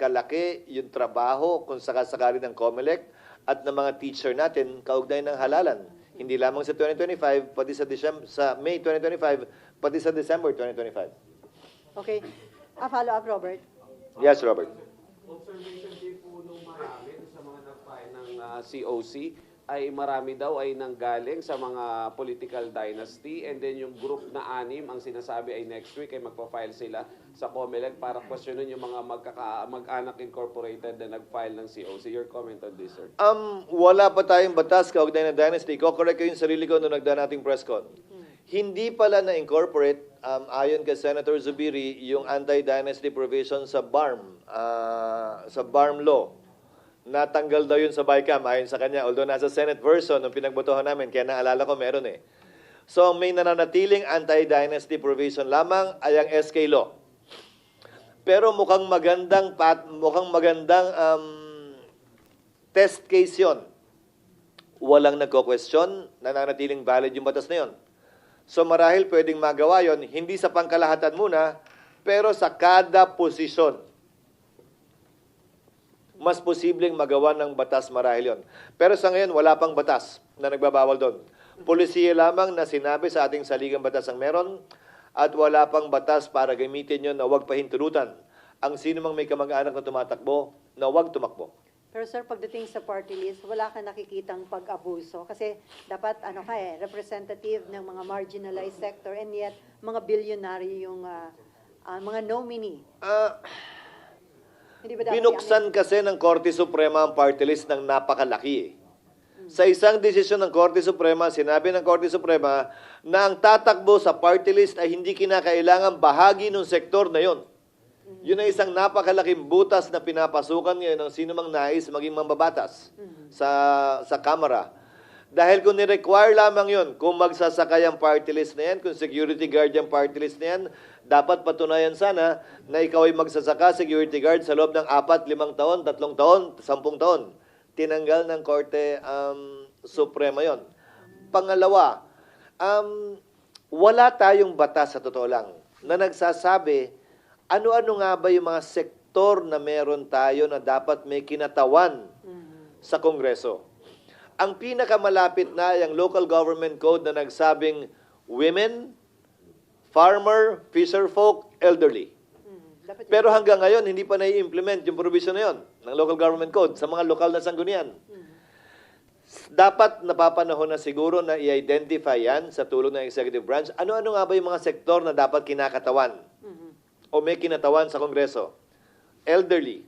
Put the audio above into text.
kalaki yung trabaho kung sakasakali ng COMELEC at ng mga teacher natin kaugnay ng halalan. Hindi lamang sa 2025, pati sa May 2025, pati sa December 2025. Okay. A follow-up, Robert. Yes, Robert. Observation din po nung marami sa mga nag-file ng COC ay marami daw ay nanggaling sa mga political dynasty, and then yung group na 6 ang sinasabi ay next week ay magpa-file sila sa COMELEC para questionin yung mga mag-anak incorporated na nag-file ng COC. Your comment on this, sir? Wala pa tayong batas kaugnay ng dynasty. Ko-correct ko yung sarili ko nung nagdaan nating press con. Hindi pala na-incorporate, ayon kay Senator Zubiri, yung anti-dynasty provision sa BARM law. Natanggal daw yun sa BICAM ayon sa kanya. Although nasa Senate version ng pinagbotohan namin, kaya naalala ko meron eh. So may nananatiling anti-dynasty provision lamang ay ang SK law. Pero mukhang magandang test case yun. Walang nagko-question, nananatiling valid yung batas na yun. So marahil pwedeng magawa yon, hindi sa pangkalahatan muna, pero sa kada posisyon. Mas posibleng magawa ng batas marahil yon. Pero sa ngayon, wala pang batas na nagbabawal doon. Polisiya lamang na sinabi sa ating saligang batas ang meron, at wala pang batas para gamitin yon na huwag pahintulutan ang sino mang may kamag-anak na tumatakbo na huwag tumakbo. Pero sir, pagdating sa party list, wala ka nakikitang pag-abuso. Kasi dapat, representative ng mga marginalized sector, and yet, mga billionaire yung mga nominee. Hindi ba dapat Binuksan kasi ng Korte Suprema ang party list ng napakalaki eh. Sa isang desisyon ng Korte Suprema, sinabi ng Korte Suprema na ang tatakbo sa party list ay hindi kinakailangan bahagi ng sektor na yon. Yun ay isang napakalaking butas na pinapasukan ngayon ng sino mang nais maging mambabatas sa Kamara. Dahil kung ni-require lamang yun, kung magsasakay ang party list na yan, kung security guard yung party list na yan, dapat patunayan sana na ikaw ay magsasaka security guard sa loob ng 4, 5 taon, 3 taon, 10 taon. Tinanggal ng Korte Suprema yon. Pangalawa, wala tayong batas sa totoo lang na nagsasabi ano-ano nga ba yung mga sektor na meron tayo na dapat may kinatawan sa Kongreso. Ang pinakamalapit na ay ang Local Government Code na nagsabing women, farmer, fisherfolk, elderly. Pero hanggang ngayon, hindi pa nai-implement yung provision na yun ng Local Government Code sa mga lokal na sanggunian. Dapat napapanahon na siguro na i-identify yan sa tulong ng Executive Branch. Ano-ano nga ba yung mga sektor na dapat kinakatawan o may kinatawan sa Kongreso? Elderly,